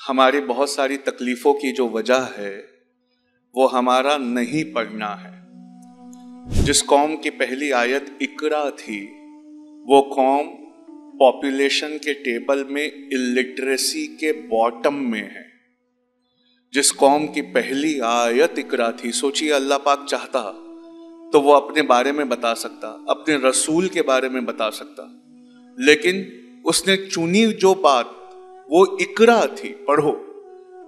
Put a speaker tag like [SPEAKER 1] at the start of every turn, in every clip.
[SPEAKER 1] हमारी बहुत सारी तकलीफों की जो वजह है वो हमारा नहीं पढ़ना है। जिस कौम की पहली आयत इकरा थी वो कौम पॉपुलेशन के टेबल में इलिटरेसी के बॉटम में है। जिस कौम की पहली आयत इकरा थी, सोचिए अल्लाह पाक चाहता तो वो अपने बारे में बता सकता, अपने रसूल के बारे में बता सकता, लेकिन उसने चुनी जो बात वो इकरा थी, पढ़ो।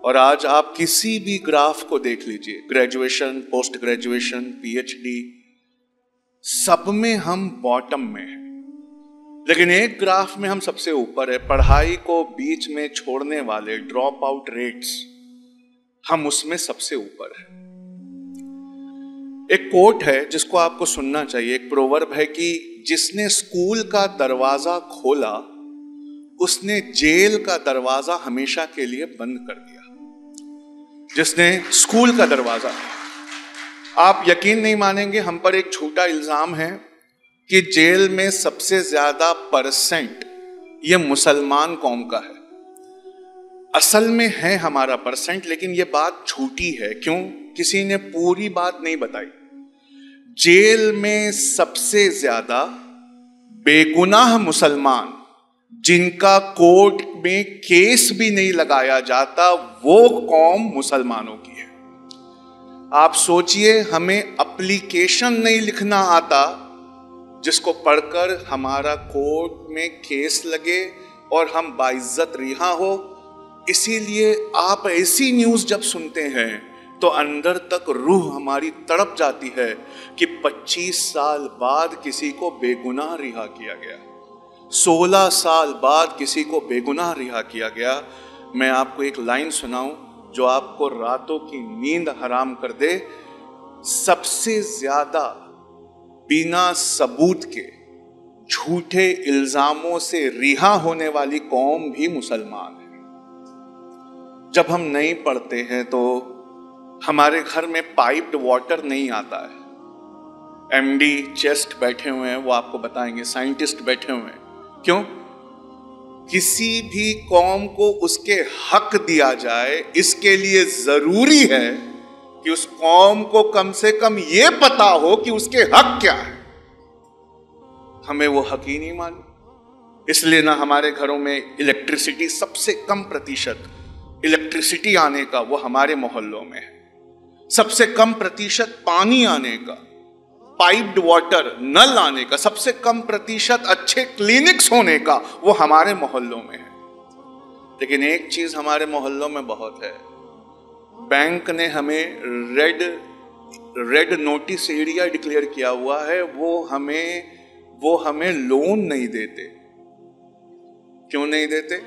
[SPEAKER 1] और आज आप किसी भी ग्राफ को देख लीजिए, ग्रेजुएशन, पोस्ट ग्रेजुएशन, पीएचडी, सब में हम बॉटम में हैं। लेकिन एक ग्राफ में हम सबसे ऊपर है, पढ़ाई को बीच में छोड़ने वाले ड्रॉप आउट रेट्स, हम उसमें सबसे ऊपर है। एक कोट है जिसको आपको सुनना चाहिए, एक प्रोवर्ब है कि जिसने स्कूल का दरवाजा खोला उसने जेल का दरवाजा हमेशा के लिए बंद कर दिया। जिसने स्कूल का दरवाजा, आप यकीन नहीं मानेंगे, हम पर एक झूठा इल्जाम है कि जेल में सबसे ज्यादा परसेंट ये मुसलमान कौम का है। असल में है हमारा परसेंट, लेकिन ये बात झूठी है। क्यों? किसी ने पूरी बात नहीं बताई। जेल में सबसे ज्यादा बेगुनाह मुसलमान जिनका कोर्ट में केस भी नहीं लगाया जाता, वो कौम मुसलमानों की है। आप सोचिए, हमें एप्लीकेशन नहीं लिखना आता जिसको पढ़कर हमारा कोर्ट में केस लगे और हम बाइज्जत रिहा हो। इसीलिए आप ऐसी न्यूज़ जब सुनते हैं तो अंदर तक रूह हमारी तड़प जाती है कि 25 साल बाद किसी को बेगुनाह रिहा किया गया, 16 साल बाद किसी को बेगुनाह रिहा किया गया। मैं आपको एक लाइन सुनाऊं जो आपको रातों की नींद हराम कर दे। सबसे ज्यादा बिना सबूत के झूठे इल्जामों से रिहा होने वाली कौम भी मुसलमान है। जब हम नहीं पढ़ते हैं तो हमारे घर में पाइप्ड वाटर नहीं आता है। एमडी चेस्ट बैठे हुए हैं, वो आपको बताएंगे, साइंटिस्ट बैठे हुए हैं। क्यों? किसी भी कौम को उसके हक दिया जाए, इसके लिए जरूरी है कि उस कौम को कम से कम ये पता हो कि उसके हक क्या है। हमें वो हक ही नहीं मालूम, इसलिए ना हमारे घरों में इलेक्ट्रिसिटी, सबसे कम प्रतिशत इलेक्ट्रिसिटी आने का वो हमारे मोहल्लों में है। सबसे कम प्रतिशत पानी आने का, पाइप्ड वाटर, नल आने का, सबसे कम प्रतिशत अच्छे क्लिनिक्स होने का वो हमारे मोहल्लों में है। लेकिन एक चीज हमारे मोहल्लों में बहुत है, बैंक ने हमें रेड नोटिस एरिया डिक्लेयर किया हुआ है, वो हमें लोन नहीं देते। क्यों नहीं देते?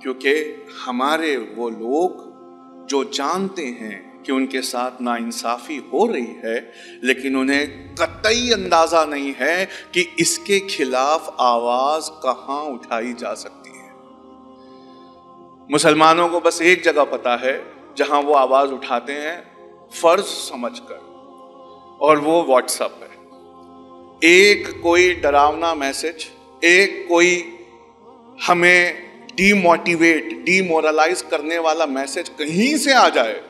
[SPEAKER 1] क्योंकि हमारे वो लोग जो जानते हैं कि उनके साथ नाइंसाफी हो रही है, लेकिन उन्हें कतई अंदाजा नहीं है कि इसके खिलाफ आवाज कहां उठाई जा सकती है। मुसलमानों को बस एक जगह पता है जहां वो आवाज उठाते हैं फर्ज समझकर, और वो व्हाट्सएप है। एक कोई डरावना मैसेज, एक कोई हमें डिमोरलाइज करने वाला मैसेज कहीं से आ जाए,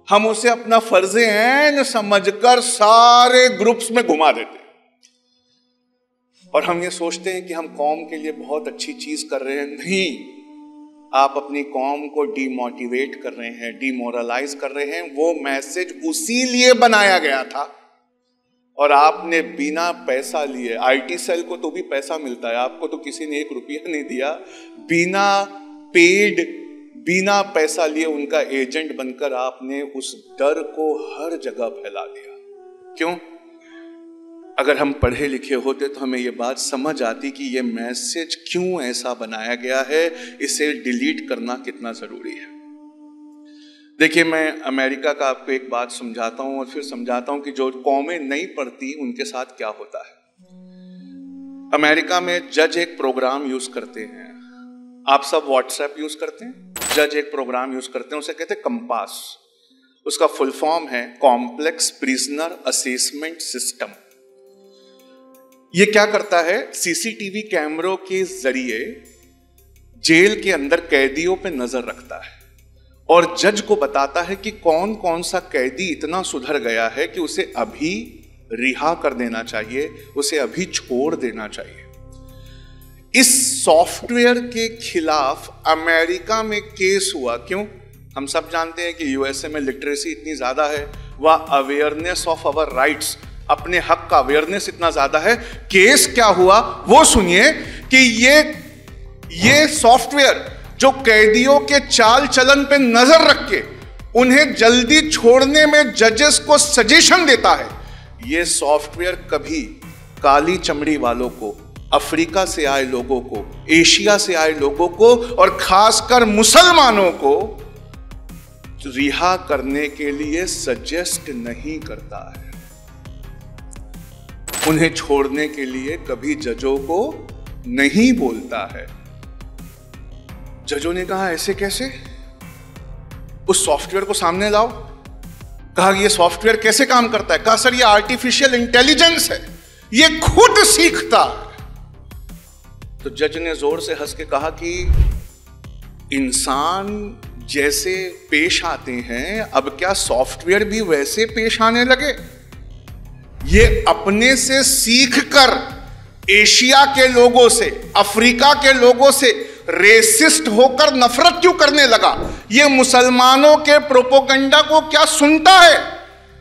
[SPEAKER 1] हम उसे अपना फर्जे ऐन समझकर सारे ग्रुप्स में घुमा देते हैं। और हम ये सोचते हैं कि हम कौम के लिए बहुत अच्छी चीज कर रहे हैं। नहीं, आप अपनी कौम को डिमोटिवेट कर रहे हैं, डिमोरलाइज कर रहे हैं। वो मैसेज उसी लिए बनाया गया था और आपने बिना पैसा लिए, आईटी सेल को तो भी पैसा मिलता है, आपको तो किसी ने 1 रुपया नहीं दिया, बिना पेड, बिना पैसा लिए उनका एजेंट बनकर आपने उस डर को हर जगह फैला दिया। क्यों? अगर हम पढ़े लिखे होते तो हमें यह बात समझ आती कि यह मैसेज क्यों ऐसा बनाया गया है, इसे डिलीट करना कितना जरूरी है। देखिए, मैं अमेरिका का आपको एक बात समझाता हूं और फिर समझाता हूं कि जो कौमें नहीं पढ़ती उनके साथ क्या होता है। अमेरिका में जज एक प्रोग्राम यूज करते हैं, आप सब व्हाट्सएप यूज करते हैं, जज एक प्रोग्राम यूज करते हैं, उसे कहते हैं कंपास। उसका फुल फॉर्म है कॉम्प्लेक्स प्रिजनर असेसमेंट सिस्टम। ये क्या करता है? सीसीटीवी कैमरों के जरिए जेल के अंदर कैदियों पे नजर रखता है और जज को बताता है कि कौन कौन सा कैदी इतना सुधर गया है कि उसे अभी रिहा कर देना चाहिए, उसे अभी छोड़ देना चाहिए। इस सॉफ्टवेयर के खिलाफ अमेरिका में केस हुआ। क्यों? हम सब जानते हैं कि यूएसए में लिटरेसी इतनी ज्यादा है, वह अवेयरनेस ऑफ आवर राइट्स, अपने हक का अवेयरनेस इतना ज्यादा है। केस क्या हुआ वो सुनिए कि ये सॉफ्टवेयर जो कैदियों के चाल चलन पे नजर रख के उन्हें जल्दी छोड़ने में जजेस को सजेशन देता है, ये सॉफ्टवेयर कभी काली चमड़ी वालों को, अफ्रीका से आए लोगों को, एशिया से आए लोगों को और खासकर मुसलमानों को रिहा करने के लिए सजेस्ट नहीं करता है। उन्हें छोड़ने के लिए कभी जजों को नहीं बोलता है। जजों ने कहा ऐसे कैसे? उस सॉफ्टवेयर को सामने लाओ। कहा ये सॉफ्टवेयर कैसे काम करता है? कहा सर ये आर्टिफिशियल इंटेलिजेंस है, ये खुद सीखता है। तो जज ने जोर से हंस के कहा कि इंसान जैसे पेश आते हैं, अब क्या सॉफ्टवेयर भी वैसे पेश आने लगे? ये अपने से सीखकर एशिया के लोगों से, अफ्रीका के लोगों से रेसिस्ट होकर नफरत क्यों करने लगा? ये मुसलमानों के प्रोपोगंडा को क्या सुनता है?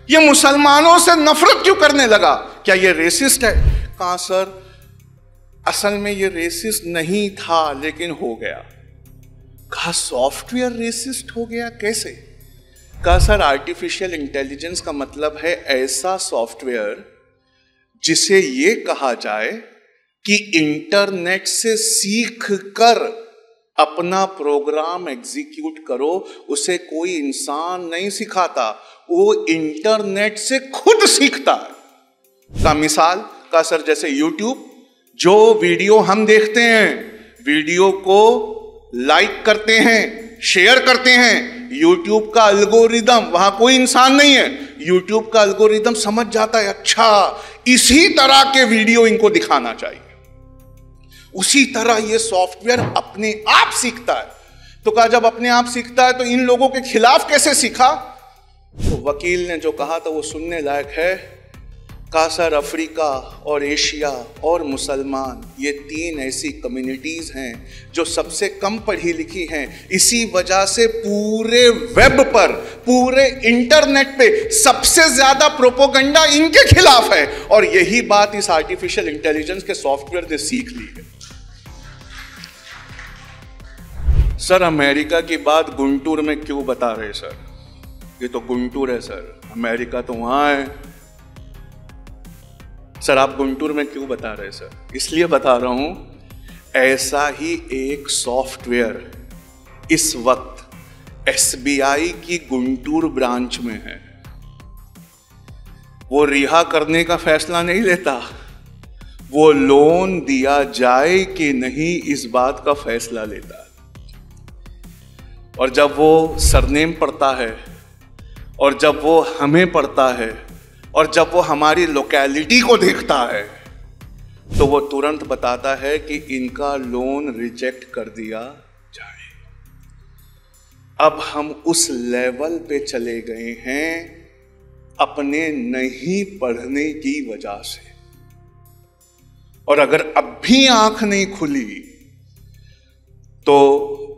[SPEAKER 1] ये मुसलमानों से नफरत क्यों करने लगा? क्या ये रेसिस्ट है? कहा सर असल में ये रेसिस्ट नहीं था लेकिन हो गया। कहा सॉफ्टवेयर रेसिस्ट हो गया कैसे? कहा सर आर्टिफिशियल इंटेलिजेंस का मतलब है ऐसा सॉफ्टवेयर जिसे ये कहा जाए कि इंटरनेट से सीख कर अपना प्रोग्राम एग्जीक्यूट करो। उसे कोई इंसान नहीं सिखाता, वो इंटरनेट से खुद सीखता है। का मिसाल का सर जैसे यूट्यूब, जो वीडियो हम देखते हैं, वीडियो को लाइक करते हैं, शेयर करते हैं, यूट्यूब का एल्गोरिदम, वहां कोई इंसान नहीं है, यूट्यूब का एल्गोरिदम समझ जाता है अच्छा इसी तरह के वीडियो इनको दिखाना चाहिए। उसी तरह ये सॉफ्टवेयर अपने आप सीखता है। तो कहा जब अपने आप सीखता है तो इन लोगों के खिलाफ कैसे सीखा? तो वकील ने जो कहा था वो सुनने लायक है। कहा सर अफ्रीका और एशिया और मुसलमान, ये तीन ऐसी कम्युनिटीज हैं जो सबसे कम पढ़ी लिखी हैं। इसी वजह से पूरे वेब पर, पूरे इंटरनेट पे सबसे ज्यादा प्रोपोगंडा इनके खिलाफ है। और यही बात इस आर्टिफिशियल इंटेलिजेंस के सॉफ्टवेयर ने सीख ली है। सर अमेरिका की बात गुंटूर में क्यों बता रहे सर? ये तो गुंटूर है सर, अमेरिका तो वहां है। सर आप गुंटूर में क्यों बता रहे सर? इसलिए बता रहा हूं ऐसा ही एक सॉफ्टवेयर इस वक्त एसबीआई की गुंटूर ब्रांच में है। वो रिहा करने का फैसला नहीं लेता, वो लोन दिया जाए कि नहीं इस बात का फैसला लेता है। और जब वो सरनेम पढ़ता है और जब वो हमें पढ़ता है और जब वो हमारी लोकेलिटी को देखता है तो वो तुरंत बताता है कि इनका लोन रिजेक्ट कर दिया जाए। अब हम उस लेवल पे चले गए हैं अपने नहीं पढ़ने की वजह से। और अगर अब भी आंख नहीं खुली तो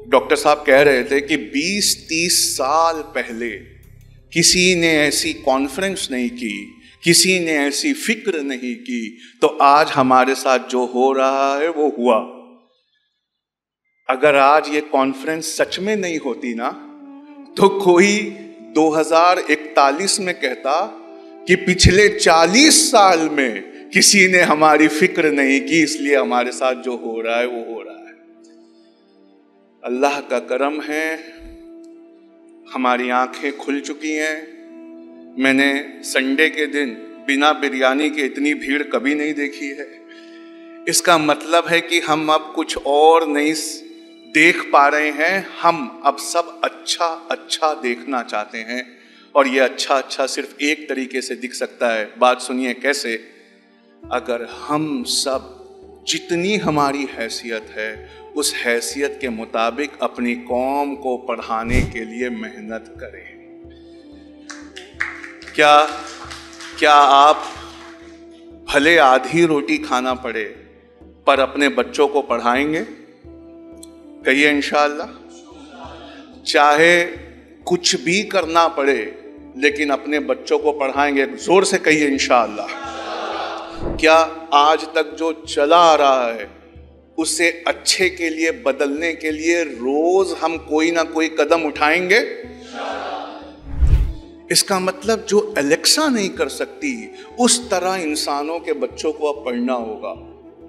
[SPEAKER 1] डॉक्टर साहब कह रहे थे कि 20-30 साल पहले किसी ने ऐसी कॉन्फ्रेंस नहीं की, किसी ने ऐसी फिक्र नहीं की, तो आज हमारे साथ जो हो रहा है वो हुआ। अगर आज ये कॉन्फ्रेंस सच में नहीं होती ना तो कोई 2041 में कहता कि पिछले 40 साल में किसी ने हमारी फिक्र नहीं की, इसलिए हमारे साथ जो हो रहा है वो हो रहा है। अल्लाह का करम है, हमारी आंखें खुल चुकी हैं। मैंने संडे के दिन बिना बिरयानी के इतनी भीड़ कभी नहीं देखी है। इसका मतलब है कि हम अब कुछ और नहीं देख पा रहे हैं, हम अब सब अच्छा अच्छा देखना चाहते हैं। और ये अच्छा अच्छा सिर्फ एक तरीके से दिख सकता है। बात सुनिए कैसे? अगर हम सब जितनी हमारी हैसियत है उस हैसियत के मुताबिक अपनी कौम को पढ़ाने के लिए मेहनत करें। क्या आप भले आधी रोटी खाना पड़े पर अपने बच्चों को पढ़ाएंगे? कहिए इंशाअल्लाह। चाहे कुछ भी करना पड़े लेकिन अपने बच्चों को पढ़ाएंगे। जोर से कहिए इंशाअल्लाह। क्या आज तक जो चला आ रहा है उसे अच्छे के लिए बदलने के लिए रोज हम कोई ना कोई कदम उठाएंगे? इसका मतलब जो एलेक्सा नहीं कर सकती उस तरह इंसानों के बच्चों को अब पढ़ना होगा।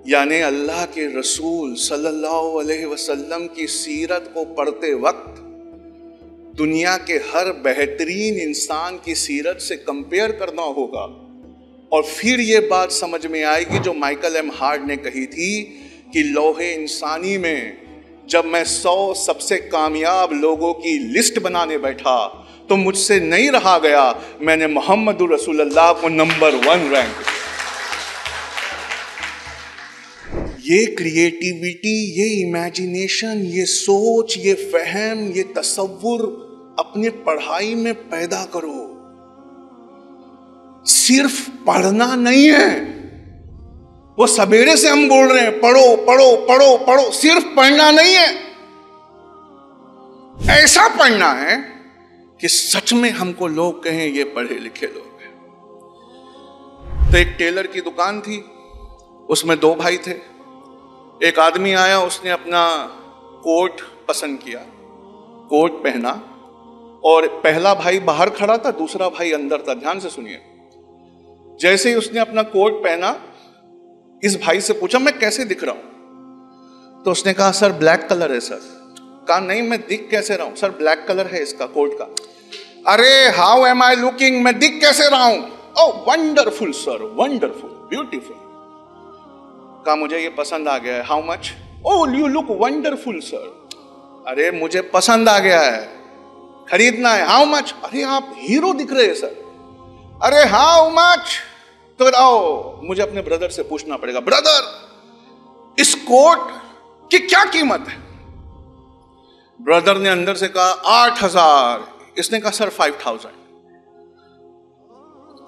[SPEAKER 1] यानी अल्लाह के रसूल सल्लल्लाहु अलैहि वसल्लम की सीरत को पढ़ते वक्त दुनिया के हर बेहतरीन इंसान की सीरत से कंपेयर करना होगा और फिर ये बात समझ में आएगी जो माइकल एम हार्ट ने कही थी कि लौहे इंसानी में जब मैं 100 सबसे कामयाब लोगों की लिस्ट बनाने बैठा तो मुझसे नहीं रहा गया, मैंने मोहम्मदुर रसूलुल्लाह को नंबर 1 रैंक किया। ये क्रिएटिविटी, ये इमेजिनेशन, ये सोच, ये फहम, ये तसव्वुर अपने पढ़ाई में पैदा करो। सिर्फ पढ़ना नहीं है। वो सवेरे से हम बोल रहे हैं पढ़ो पढ़ो पढ़ो पढ़ो, सिर्फ पढ़ना नहीं है। ऐसा पढ़ना है कि सच में हमको लोग कहें ये पढ़े लिखे लोग हैं। तो एक टेलर की दुकान थी, उसमें 2 भाई थे। एक आदमी आया, उसने अपना कोट पसंद किया, कोट पहना और पहला भाई बाहर खड़ा था, दूसरा भाई अंदर था। ध्यान से सुनिए। जैसे ही उसने अपना कोट पहना, इस भाई से पूछा मैं कैसे दिख रहा हूं? तो उसने कहा सर ब्लैक कलर है सर। कहा नहीं, मैं दिख कैसे रहा हूं? सर ब्लैक कलर है इसका कोट का। अरे हाउ एम आई लुकिंग, मैं दिख कैसे रहा हूं? ओह वंडरफुल सर, वंडरफुल, ब्यूटीफुल। कहा मुझे ये पसंद आ गया है। How much? Oh you look wonderful sir. अरे मुझे पसंद आ गया है, खरीदना है। How much? अरे आप हीरो दिख रहे हैं सर। अरे हाउ मच? तो आओ मुझे अपने ब्रदर से पूछना पड़ेगा, ब्रदर इस कोट की क्या कीमत है? ब्रदर ने अंदर से कहा 8,000। इसने कहा सर 5,000।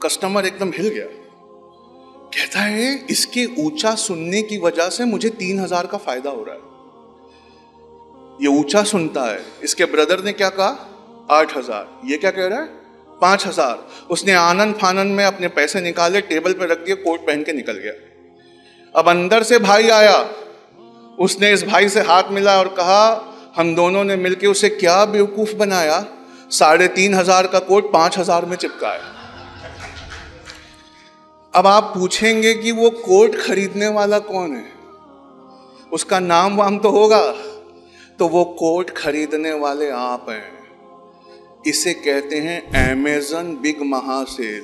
[SPEAKER 1] कस्टमर एकदम हिल गया, कहता है इसके ऊंचा सुनने की वजह से मुझे 3,000 का फायदा हो रहा है। ये ऊंचा सुनता है। इसके ब्रदर ने क्या कहा 8,000, ये क्या कह रहा है 5,000। उसने आनंद फानन में अपने पैसे निकाले, टेबल पर रख दिए, कोट पहन के निकल गया। अब अंदर से भाई आया, उसने इस भाई से हाथ मिला और कहा हम दोनों ने मिलकर उसे क्या बेवकूफ बनाया, 3,500 का कोट 5,000 में चिपकाया। अब आप पूछेंगे कि वो कोट खरीदने वाला कौन है? उसका नाम वाम तो होगा। तो वो कोट खरीदने वाले आप हैं। इसे कहते हैं अमेज़न बिग महासेल।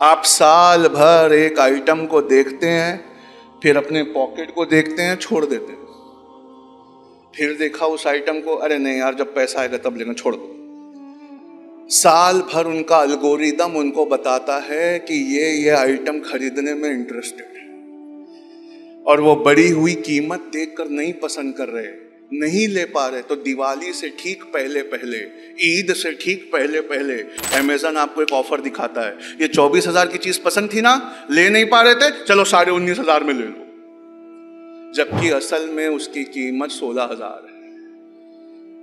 [SPEAKER 1] आप साल भर एक आइटम को देखते हैं, फिर अपने पॉकेट को देखते हैं, छोड़ देते हैं। फिर देखा उस आइटम को, अरे नहीं यार जब पैसा आएगा तब लेना, छोड़ दो। साल भर उनका एल्गोरिदम उनको बताता है कि ये आइटम खरीदने में इंटरेस्टेड है और वो बढ़ी हुई कीमत देखकर नहीं पसंद कर रहे, नहीं ले पा रहे। तो दिवाली से ठीक पहले पहले, ईद से ठीक पहले पहले अमेज़न आपको एक ऑफर दिखाता है, ये 24,000 की चीज पसंद थी ना, ले नहीं पा रहे थे, चलो 19,500 में ले लो। जबकि असल में उसकी कीमत 16,000 है।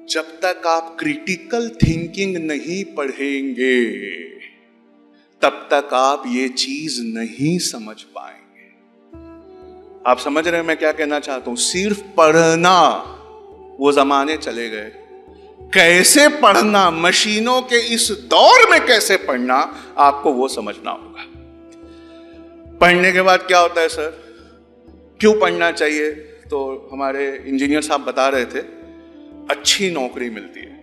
[SPEAKER 1] जब तक आप क्रिटिकल थिंकिंग नहीं पढ़ेंगे तब तक आप ये चीज नहीं समझ पाएंगे। आप समझ रहे हैं मैं क्या कहना चाहता हूं? सिर्फ पढ़ना, वो जमाने चले गए। कैसे पढ़ना, मशीनों के इस दौर में कैसे पढ़ना, आपको वो समझना होगा। पढ़ने के बाद क्या होता है सर, क्यों पढ़ना चाहिए? तो हमारे इंजीनियर साहब बता रहे थे, अच्छी नौकरी मिलती है,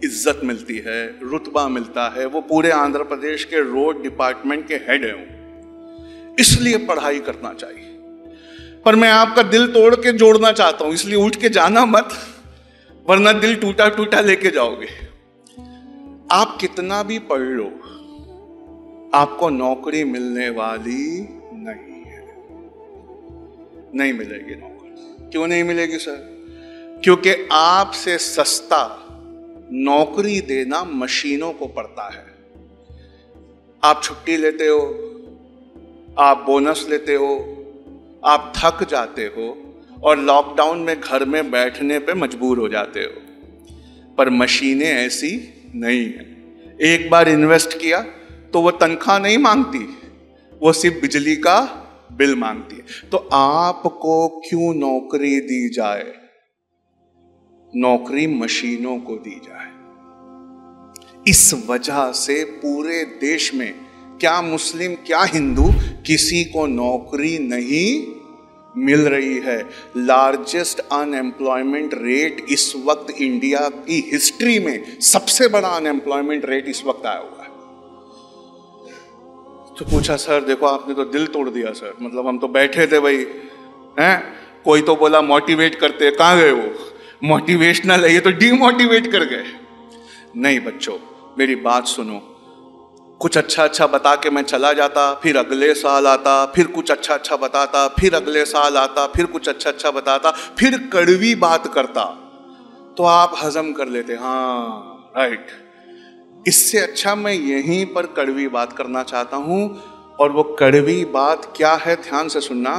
[SPEAKER 1] इज्जत मिलती है, रुतबा मिलता है। वो पूरे आंध्र प्रदेश के रोड डिपार्टमेंट के हेड हैं, इसलिए पढ़ाई करना चाहिए। पर मैं आपका दिल तोड़ के जोड़ना चाहता हूं, इसलिए उठ के जाना मत, वरना दिल टूटा टूटा लेके जाओगे। आप कितना भी पढ़ लो, आपको नौकरी मिलने वाली नहीं है, नहीं मिलेगी नौकरी। क्यों नहीं मिलेगी सर? क्योंकि आपसे सस्ता नौकरी देना मशीनों को पड़ता है। आप छुट्टी लेते हो, आप बोनस लेते हो, आप थक जाते हो और लॉकडाउन में घर में बैठने पे मजबूर हो जाते हो, पर मशीनें ऐसी नहीं है। एक बार इन्वेस्ट किया तो वो तनख्वाह नहीं मांगती, वो सिर्फ बिजली का बिल मांगती है। तो आपको क्यों नौकरी दी जाए? नौकरी मशीनों को दी जाए। इस वजह से पूरे देश में, क्या मुस्लिम क्या हिंदू, किसी को नौकरी नहीं मिल रही है। लार्जेस्ट अनएम्प्लॉयमेंट रेट इस वक्त इंडिया की हिस्ट्री में, सबसे बड़ा अनएम्प्लॉयमेंट रेट इस वक्त आया हुआ है। तो पूछा सर देखो आपने तो दिल तोड़ दिया सर, मतलब हम तो बैठे थे भाई, हैं? कोई तो बोला मोटिवेट करते, कहाँ गए वो? मोटिवेशनल है ये तो डीमोटिवेट कर गए। नहीं बच्चों, मेरी बात सुनो। कुछ अच्छा अच्छा बता के मैं चला जाता, फिर अगले साल आता, फिर कुछ अच्छा अच्छा बताता, फिर अगले साल आता, फिर कुछ अच्छा अच्छा बताता, फिर कड़वी बात करता, तो आप हजम कर लेते, हाँ राइट। इससे अच्छा मैं यहीं पर कड़वी बात करना चाहता हूं, और वो कड़वी बात क्या है? ध्यान से सुनना।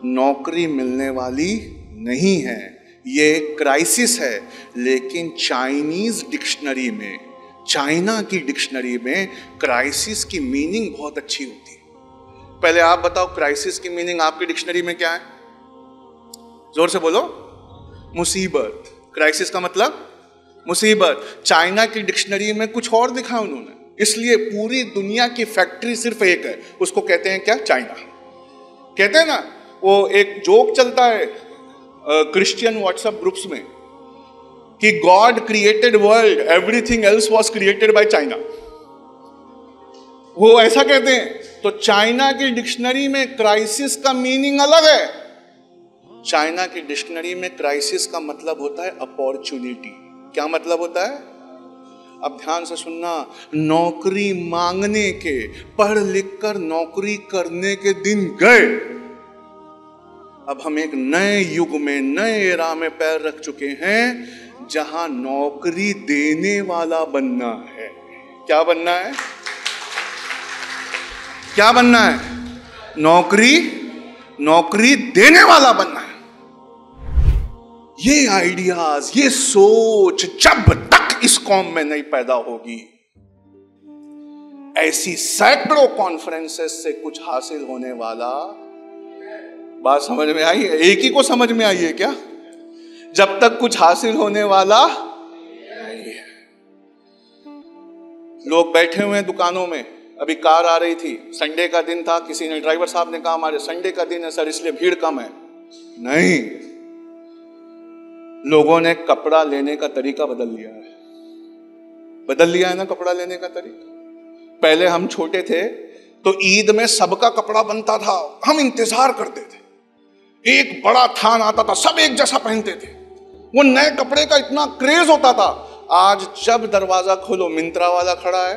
[SPEAKER 1] नौकरी मिलने वाली नहीं है, ये क्राइसिस है। लेकिन चाइनीज डिक्शनरी में, चाइना की डिक्शनरी में क्राइसिस की मीनिंग बहुत अच्छी होती है। पहले आप बताओ क्राइसिस की मीनिंग आपकी डिक्शनरी में क्या है? जोर से बोलो। मुसीबत। क्राइसिस का मतलब मुसीबत। चाइना की डिक्शनरी में कुछ और लिखा उन्होंने, इसलिए पूरी दुनिया की फैक्ट्री सिर्फ एक है, उसको कहते हैं क्या? चाइना। कहते हैं ना, वो एक जोक चलता है क्रिश्चियन व्हाट्सएप ग्रुप्स में कि God created world, everything else was created by China. वो ऐसा कहते हैं। तो चाइना की डिक्शनरी में क्राइसिस का मीनिंग अलग है। चाइना की डिक्शनरी में क्राइसिस का मतलब होता है अपॉर्चुनिटी। क्या मतलब होता है? अब ध्यान से सुनना। नौकरी मांगने के, पढ़ लिख कर नौकरी करने के दिन गए। अब हम एक नए युग में, नए एरा में पैर रख चुके हैं, जहां नौकरी देने वाला बनना है। क्या बनना है? क्या बनना है? नौकरी देने वाला बनना है। ये आइडियाज, ये सोच जब तक इस कौम में नहीं पैदा होगी, ऐसी सैकड़ों कॉन्फ्रेंसेस से कुछ हासिल होने वाला। बात समझ में आई है? एक ही को समझ में आई है क्या? जब तक कुछ हासिल होने वाला नहीं है। लोग बैठे हुए हैं दुकानों में। अभी कार आ रही थी, संडे का दिन था, किसी ने, ड्राइवर साहब ने कहा हमारे संडे का दिन है सर, इसलिए भीड़ कम है। नहीं, लोगों ने कपड़ा लेने का तरीका बदल लिया है। बदल लिया है ना कपड़ा लेने का तरीका। पहले हम छोटे थे तो ईद में सबका कपड़ा बनता था, हम इंतजार करते थे। एक बड़ा थान आता था, सब एक जैसा पहनते थे, वो नए कपड़े का इतना क्रेज होता था। आज जब दरवाजा खोलो, मिंत्रा वाला खड़ा है,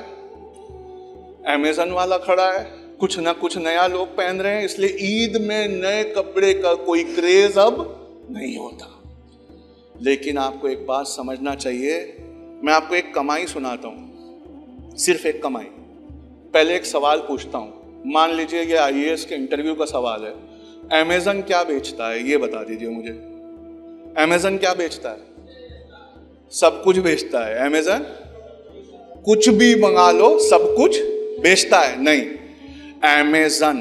[SPEAKER 1] अमेज़न वाला खड़ा है, कुछ ना कुछ नया लोग पहन रहे हैं। इसलिए ईद में नए कपड़े का कोई क्रेज अब नहीं होता। लेकिन आपको एक बात समझना चाहिए। मैं आपको एक कमाई सुनाता हूं, सिर्फ एक कमाई। पहले एक सवाल पूछता हूं, मान लीजिए ये आईएएस के इंटरव्यू का सवाल है। अमेज़न क्या बेचता है? ये बता दीजिए मुझे। अमेज़न क्या बेचता है? सब कुछ बेचता है। अमेज़न कुछ भी मंगा लो, सब कुछ बेचता है? नहीं, अमेज़न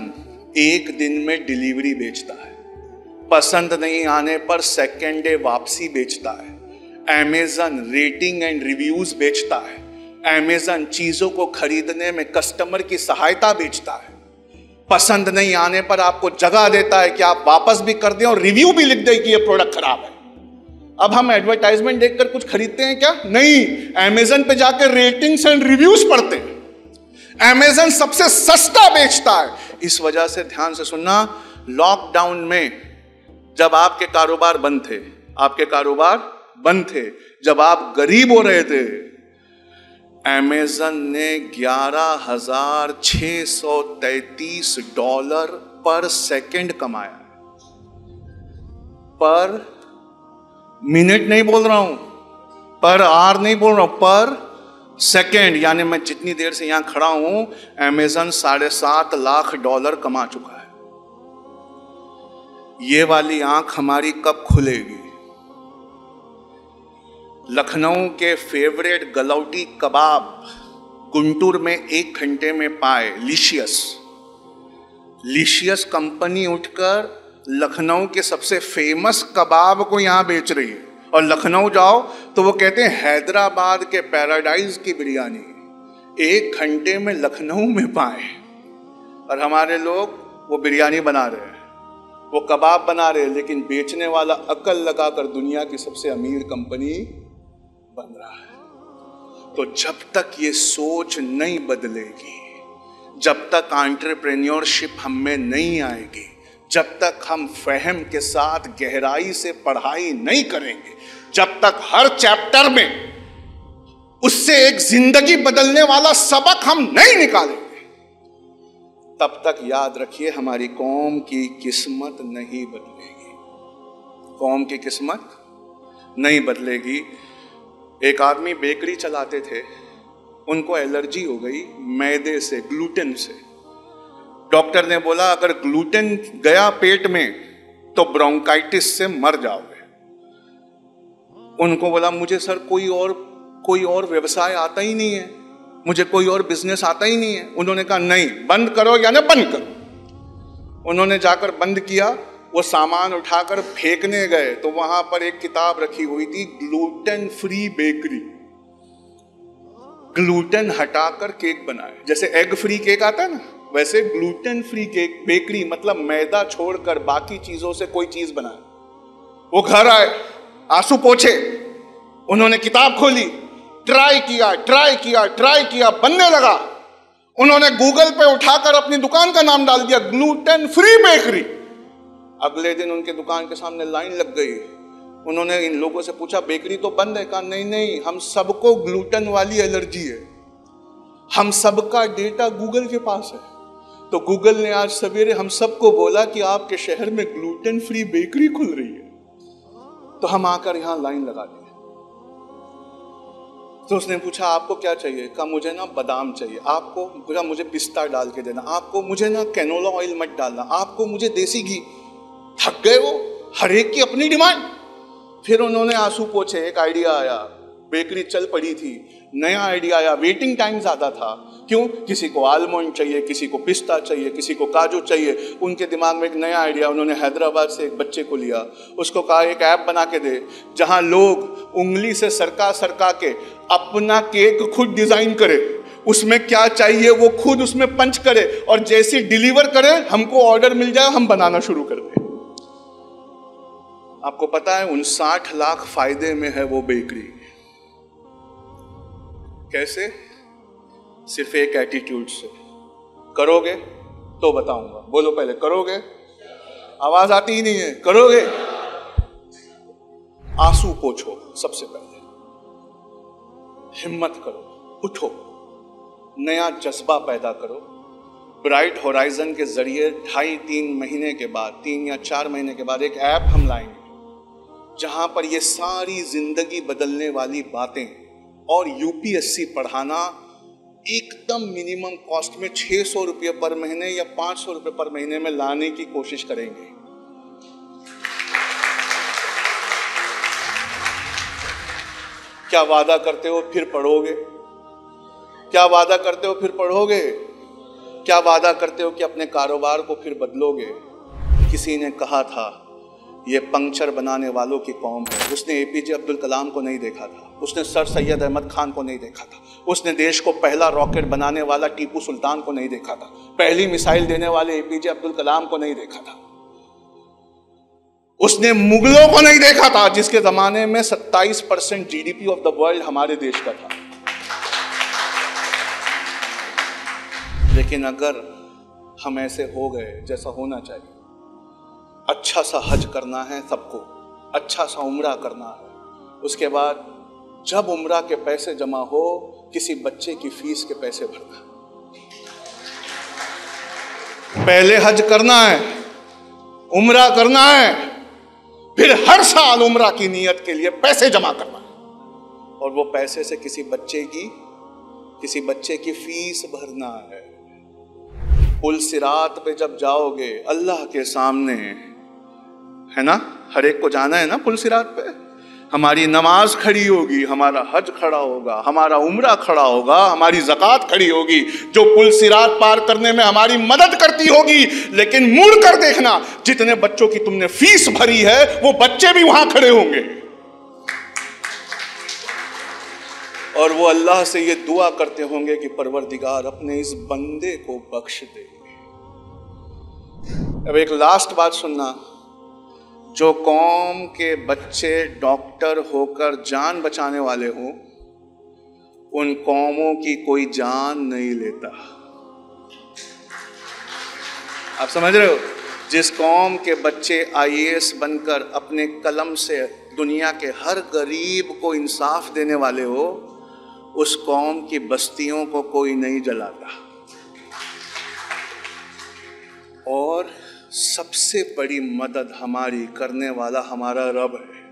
[SPEAKER 1] एक दिन में डिलीवरी बेचता है, पसंद नहीं आने पर सेकेंड डे वापसी बेचता है। अमेज़न रेटिंग एंड रिव्यूज बेचता है। अमेज़न चीजों को खरीदने में कस्टमर की सहायता बेचता है। पसंद नहीं आने पर आपको जगह देता है कि आप वापस भी कर दें और रिव्यू भी लिख दें कि ये प्रोडक्ट खराब है। अब हम एडवर्टाइजमेंट देखकर कुछ खरीदते हैं क्या? नहीं, अमेज़न पे जाकर रेटिंग्स एंड रिव्यूज पढ़ते हैं। अमेज़न सबसे सस्ता बेचता है। इस वजह से ध्यान से सुनना, लॉकडाउन में जब आपके कारोबार बंद थे, आपके कारोबार बंद थे, जब आप गरीब हो रहे थे, अमेज़न ने $11,633 पर सेकंड कमाया है। पर मिनट नहीं बोल रहा हूं, पर आवर नहीं बोल रहा हूं, पर सेकंड। यानी मैं जितनी देर से यहां खड़ा हूं, अमेज़न $7.5 लाख कमा चुका है। ये वाली आंख हमारी कब खुलेगी? लखनऊ के फेवरेट गलौटी कबाब गुंटूर में 1 घंटे में पाए। लिशियस कंपनी उठकर लखनऊ के सबसे फेमस कबाब को यहां बेच रही है। और लखनऊ जाओ तो वो कहते हैं हैदराबाद के पैराडाइज की बिरयानी 1 घंटे में लखनऊ में पाए। और हमारे लोग वो बिरयानी बना रहे हैं, वो कबाब बना रहे हैं, लेकिन बेचने वाला अकल लगाकर दुनिया की सबसे अमीर कंपनी बन रहा है। तो जब तक ये सोच नहीं बदलेगी, जब तक एंटरप्रेन्योरशिप हम में नहीं आएगी, जब तक हम फहम के साथ गहराई से पढ़ाई नहीं करेंगे, जब तक हर चैप्टर में उससे एक जिंदगी बदलने वाला सबक हम नहीं निकालेंगे, तब तक याद रखिए हमारी कौम की किस्मत नहीं बदलेगी। कौम की किस्मत नहीं बदलेगी। एक आदमी बेकरी चलाते थे, उनको एलर्जी हो गई मैदे से, ग्लूटेन से। डॉक्टर ने बोला अगर ग्लूटेन गया पेट में तो ब्रोंकाइटिस से मर जाओगे। उनको बोला मुझे सर कोई और व्यवसाय आता ही नहीं है, मुझे कोई और बिजनेस आता ही नहीं है। उन्होंने कहा नहीं, बंद करो या ना बंद करो। उन्होंने जाकर बंद किया। वो सामान उठाकर फेंकने गए तो वहां पर एक किताब रखी हुई थी, ग्लूटेन फ्री बेकरी। ग्लूटेन हटाकर केक बनाए। जैसे एग फ्री केक आता है ना, वैसे ग्लूटेन फ्री केक बेकरी, मतलब मैदा छोड़कर बाकी चीजों से कोई चीज बनाए। वो घर आए, आंसू पोछे, उन्होंने किताब खोली, ट्राई किया, बनने लगा। उन्होंने गूगल पे उठाकर अपनी दुकान का नाम डाल दिया, ग्लूटेन फ्री बेकरी। अगले दिन उनके दुकान के सामने लाइन लग गई। उन्होंने इन लोगों से पूछा बेकरी तो बंद है? कहा नहीं, हम सबको ग्लूटेन वाली एलर्जी है, हम सबका डेटा गूगल के पास है। तो गूगल ने आज सवेरे हम सबको बोला कि आपके शहर में ग्लूटेन फ्री बेकरी खुल रही है, तो हम आकर यहां लाइन लगा दी। तो उसने पूछा आपको क्या चाहिए? कहा मुझे ना बादाम चाहिए। आपको? पूछा मुझे पिस्ता डाल के देना। आपको? मुझे ना कैनोला ऑयल मत डालना। आपको? मुझे देसी घी। थक गए वो, हर एक की अपनी डिमांड। फिर उन्होंने आंसू पोछे, एक आइडिया आया, बेकरी चल पड़ी थी, नया आइडिया आया। वेटिंग टाइम ज्यादा था, क्यों? किसी को आलमंड चाहिए, किसी को पिस्ता चाहिए, किसी को काजू चाहिए। उनके दिमाग में एक नया आइडिया। उन्होंने हैदराबाद से एक बच्चे को लिया, उसको कहा एक ऐप बना के दे जहां लोग उंगली से सरका के अपना केक खुद डिजाइन करे, उसमें क्या चाहिए वो खुद उसमें पंच करे, और जैसे डिलीवर करे हमको ऑर्डर मिल जाए, हम बनाना शुरू कर दें। आपको पता है 59 लाख फायदे में है वो बेकरी। कैसे? सिर्फ एक एटीट्यूड से। करोगे तो बताऊंगा। बोलो पहले, करोगे? आवाज आती ही नहीं है। करोगे? आंसू पोछो सबसे पहले, हिम्मत करो, उठो, नया जज्बा पैदा करो। ब्राइट होराइजन के जरिए 2.5-3 महीने के बाद, 3 या 4 महीने के बाद एक ऐप हम लाएंगे जहां पर ये सारी जिंदगी बदलने वाली बातें और यूपीएससी पढ़ाना एकदम मिनिमम कॉस्ट में 600 रुपये पर महीने या 500 रुपये पर महीने में लाने की कोशिश करेंगे। क्या वादा करते हो फिर पढ़ोगे? क्या वादा करते हो फिर पढ़ोगे? क्या वादा करते हो कि अपने कारोबार को फिर बदलोगे? किसी ने कहा था ये पंक्चर बनाने वालों की कौम है। उसने एपीजे अब्दुल कलाम को नहीं देखा था, उसने सर सैयद अहमद खान को नहीं देखा था, उसने देश को पहला रॉकेट बनाने वाला टीपू सुल्तान को नहीं देखा था, पहली मिसाइल देने वाले एपीजे अब्दुल कलाम को नहीं देखा था, उसने मुगलों को नहीं देखा था जिसके जमाने में 27% जीडीपी ऑफ द वर्ल्ड हमारे देश का था। लेकिन अगर हम ऐसे हो गए जैसा होना चाहिए, अच्छा सा हज करना है सबको, अच्छा सा उम्रा करना है, उसके बाद जब उम्रा के पैसे जमा हो किसी बच्चे की फीस के पैसे भरना। पहले हज करना है, उम्रा करना है, फिर हर साल उम्रा की नीयत के लिए पैसे जमा करना है, और वो पैसे से किसी बच्चे की फीस भरना है। पुल सिरात पे जब जाओगे अल्लाह के सामने, है ना, हर एक को जाना है ना पुल सिरात पे, हमारी नमाज खड़ी होगी, हमारा हज खड़ा होगा, हमारा उम्रा खड़ा होगा, हमारी ज़कात खड़ी होगी, जो पुल सिरात पार करने में हमारी मदद करती होगी। लेकिन मुड़ कर देखना, जितने बच्चों की तुमने फीस भरी है वो बच्चे भी वहां खड़े होंगे, और वो अल्लाह से ये दुआ करते होंगे कि परवरदिगार अपने इस बंदे को बख्श दे। अब एक लास्ट बात सुनना, जो कौम के बच्चे डॉक्टर होकर जान बचाने वाले हों, उन कौमों की कोई जान नहीं लेता। आप समझ रहे हो? जिस कौम के बच्चे आईएएस बनकर अपने कलम से दुनिया के हर गरीब को इंसाफ देने वाले हो, उस कौम की बस्तियों को कोई नहीं जलाता। और सबसे बड़ी मदद हमारी करने वाला हमारा रब है।